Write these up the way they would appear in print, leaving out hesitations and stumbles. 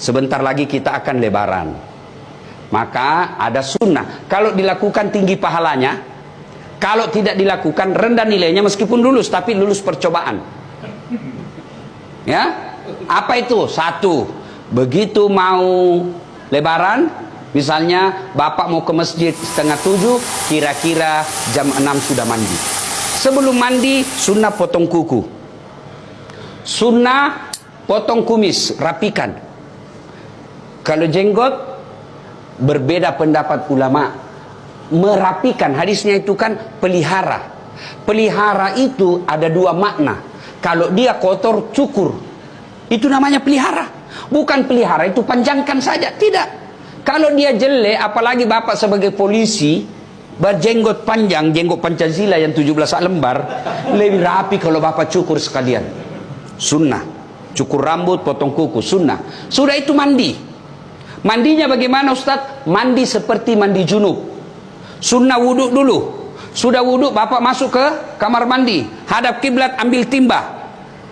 sebentar lagi kita akan lebaran. Maka ada sunnah. Kalau dilakukan tinggi pahalanya, kalau tidak dilakukan rendah nilainya meskipun lulus, tapi lulus percobaan. Ya, apa itu? Satu, begitu mau lebaran, misalnya bapak mau ke masjid setengah 7, kira-kira jam 6 sudah mandi. Sebelum mandi, sunnah potong kuku, sunnah potong kumis, rapikan. Kalau jenggot, berbeda pendapat ulama. Merapikan, hadisnya itu kan pelihara. Pelihara itu ada dua makna. Kalau dia kotor, cukur. Itu namanya pelihara. Bukan pelihara itu panjangkan saja, tidak. Kalau dia jelek, apalagi bapak sebagai polisi, berjenggot panjang, jenggot Pancasila yang 17 lembar, lebih rapi kalau bapak cukur sekalian. Sunnah. Cukur rambut, potong kuku, sunnah. Sudah itu mandi. Mandinya bagaimana Ustaz? Mandi seperti mandi junub. Sunnah wudhu dulu. Sudah wudhu, bapak masuk ke kamar mandi, hadap kiblat, ambil timba.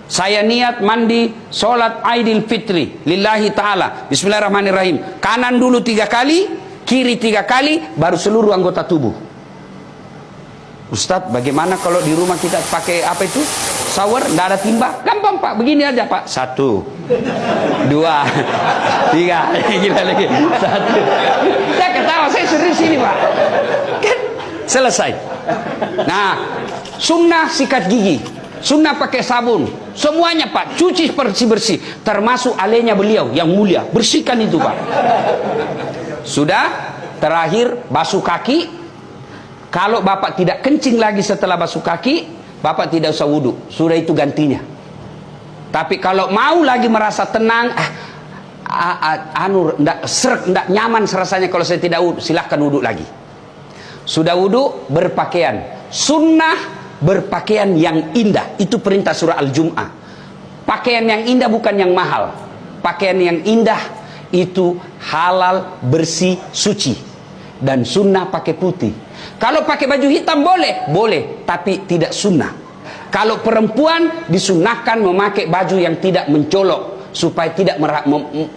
Saya niat mandi sholat Aidil Fitri lillahi ta'ala. Bismillahirrahmanirrahim. Kanan dulu 3 kali, kiri 3 kali, baru seluruh anggota tubuh. Ustadz, bagaimana kalau di rumah kita pakai apa itu? Shower, tidak ada timba? Gampang Pak, begini aja Pak. 1, 2, 3. Gila lagi. 1. Saya ketawa, saya serius ini Pak. Kan selesai. Nah, sunnah sikat gigi, sunnah pakai sabun, semuanya Pak, cuci bersih-bersih, termasuk alenya beliau yang mulia, bersihkan itu Pak. Sudah, terakhir basuh kaki. Kalau bapak tidak kencing lagi setelah basuh kaki, bapak tidak usah wudhu, sudah itu gantinya. Tapi kalau mau lagi merasa tenang, enggak nyaman rasanya kalau saya tidak wudhu, silahkan wudhu lagi. Sudah wudhu, berpakaian. Sunnah berpakaian yang indah. Itu perintah surah Al-Jum'ah. Pakaian yang indah bukan yang mahal. Pakaian yang indah itu halal, bersih, suci. Dan sunnah pakai putih. Kalau pakai baju hitam boleh? Boleh, tapi tidak sunnah. Kalau perempuan disunnahkan memakai baju yang tidak mencolok, supaya tidak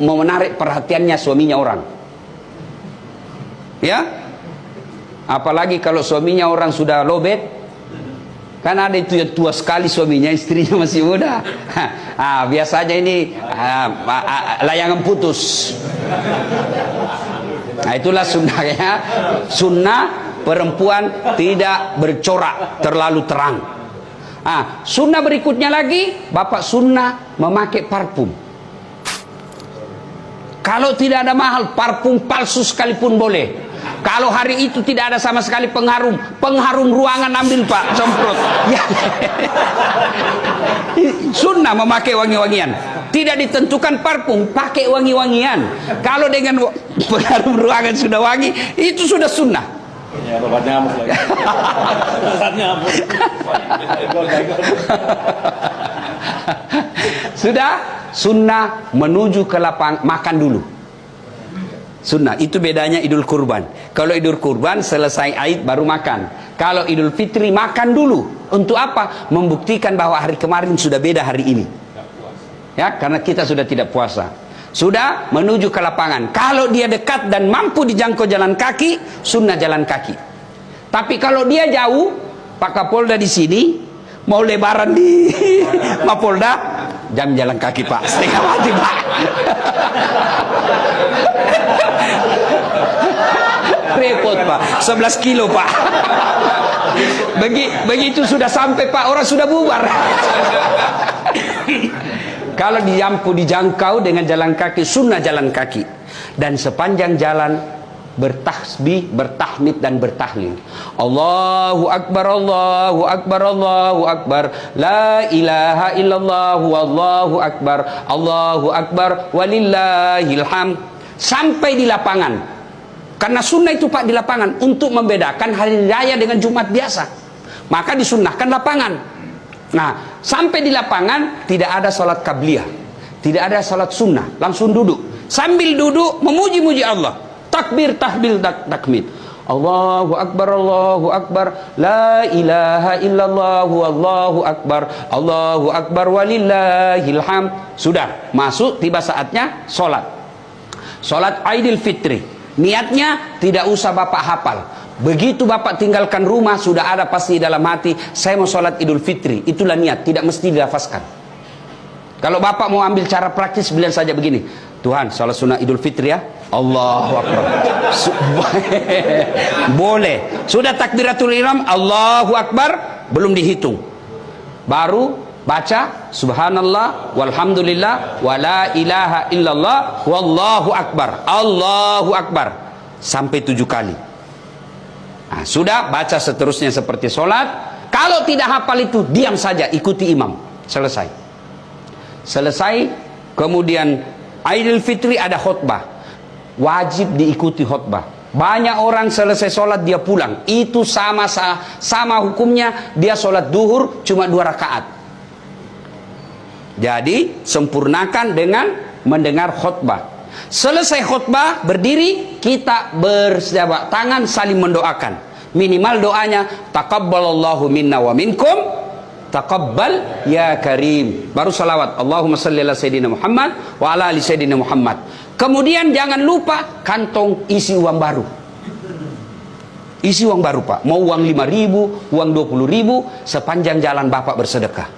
menarik perhatiannya suaminya orang. Ya? Apalagi kalau suaminya orang sudah lobet, kan ada itu yang tua sekali suaminya, istrinya masih muda. Biasanya ini layangan putus. Nah, itulah sunnahnya. Sunnah perempuan tidak bercorak terlalu terang. Sunnah berikutnya lagi, bapak sunnah memakai parfum. Kalau tidak ada mahal, parfum palsu sekalipun boleh. Kalau hari itu tidak ada sama sekali pengharum ruangan, ambil Pak, semprot. Ya. Sunnah memakai wangi-wangian. Tidak ditentukan parfum, pakai wangi-wangian. Kalau dengan pengharum ruangan sudah wangi, itu sudah sunnah. Ya, obat nyamuk lagi. Obat nyamuk. Sudah, sunnah menuju ke lapang makan dulu. Sunnah, itu bedanya Idul Kurban. Kalau Idul Kurban selesai Aid baru makan. Kalau Idul Fitri makan dulu. Untuk apa? Membuktikan bahwa hari kemarin sudah beda hari ini. Ya, karena kita sudah tidak puasa. Sudah menuju ke lapangan. Kalau dia dekat dan mampu dijangkau jalan kaki, sunnah jalan kaki. Tapi kalau dia jauh, Pak Kapolda di sini, mau lebaran di Mapolda, jam jalan kaki Pak, setengah mati Pak. Repot Pak, 11 kilo Pak. Begitu sudah sampai Pak, orang sudah bubar. Kalau dijangkau dengan jalan kaki, sunnah jalan kaki. Dan sepanjang jalan bertasbih, bertahmid dan bertahlil. Allahu Akbar, Allahu Akbar, Allahu Akbar. La ilaha illallah, wallahu akbar. Allahu Akbar, walillahil hamd. Sampai di lapangan. Karena sunnah itu Pak di lapangan untuk membedakan hari raya dengan Jumat biasa. Maka disunnahkan lapangan. Nah, sampai di lapangan tidak ada salat qabliyah, tidak ada salat sunnah, langsung duduk. Sambil duduk memuji-muji Allah, takbir, tahbil, takmid. Allahu Akbar, Allahu Akbar, la ilaha illallah, Allahu Akbar, Allahu Akbar, walillahil hamd. Sudah masuk, tiba saatnya salat. Sholat Idul Fitri, niatnya tidak usah bapak hafal. Begitu bapak tinggalkan rumah, sudah ada pasti dalam hati, saya mau sholat Idul Fitri. Itulah niat, tidak mesti dilafazkan. Kalau bapak mau ambil cara praktis, bilang saja begini, Tuhan, sholat sunnah Idul Fitri ya. Allahu Akbar. Boleh. Sudah takbiratul ihram, Allahu Akbar, belum dihitung. Baru baca subhanallah walhamdulillah wala ilaha illallah wallahu akbar. Allahu Akbar sampai 7 kali. Nah, sudah baca seterusnya seperti sholat. Kalau tidak hafal itu, diam saja, ikuti imam. Selesai. Kemudian Idul Fitri ada khutbah, wajib diikuti khutbah. Banyak orang selesai sholat dia pulang, itu sama hukumnya dia sholat duhur cuma 2 rakaat. Jadi sempurnakan dengan mendengar khutbah. Selesai khutbah, berdiri, kita berjabat tangan saling mendoakan. Minimal doanya, taqabbalallahu minna wa minkum, taqabbal ya karim. Baru salawat, Allahumma salli ala sayyidina Muhammad wa ala ali sayyidina Muhammad. Kemudian jangan lupa kantong isi uang baru. Isi uang baru, Pak. Mau uang 5.000, uang 20.000, sepanjang jalan bapak bersedekah.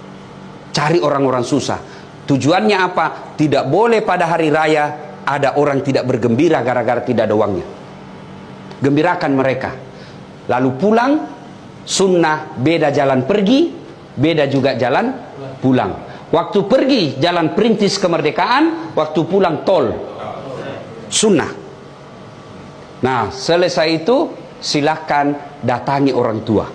Cari orang-orang susah. Tujuannya apa? Tidak boleh pada hari raya ada orang tidak bergembira gara-gara tidak ada uangnya. Gembirakan mereka. Lalu pulang, sunnah beda jalan pergi, beda juga jalan pulang. Waktu pergi jalan perintis kemerdekaan, waktu pulang tol. Sunnah. Nah, selesai itu silahkan datangi orang tua.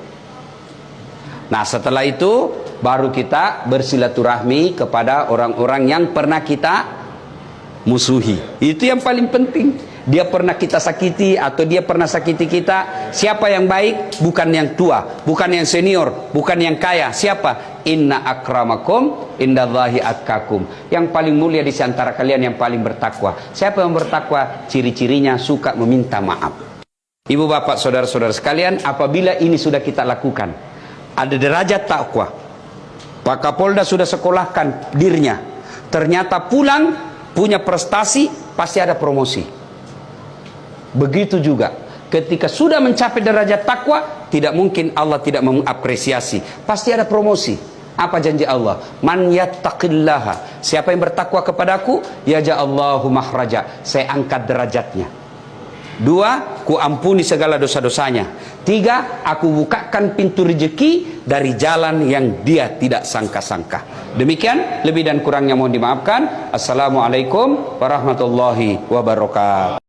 Nah, setelah itu baru kita bersilaturahmi kepada orang-orang yang pernah kita musuhi. Itu yang paling penting. Dia pernah kita sakiti atau dia pernah sakiti kita. Siapa yang baik? Bukan yang tua, bukan yang senior, bukan yang kaya. Siapa? Inna akramakum indallahi atqakum. Yang paling mulia di antara kalian yang paling bertakwa. Siapa yang bertakwa? Ciri-cirinya suka meminta maaf. Ibu bapak saudara-saudara sekalian, apabila ini sudah kita lakukan, ada derajat takwa. Pak Kapolda sudah sekolahkan dirinya. Ternyata pulang punya prestasi, pasti ada promosi. Begitu juga ketika sudah mencapai derajat takwa, tidak mungkin Allah tidak mengapresiasi, pasti ada promosi. Apa janji Allah? Man yattaqillaha, siapa yang bertakwa kepadaku, yaj'allahu makhraja, saya angkat derajatnya. 2, ku ampuni segala dosa-dosanya. 3, aku bukakan pintu rezeki dari jalan yang dia tidak sangka-sangka. Demikian, lebih dan kurangnya mohon dimaafkan. Assalamualaikum warahmatullahi wabarakatuh.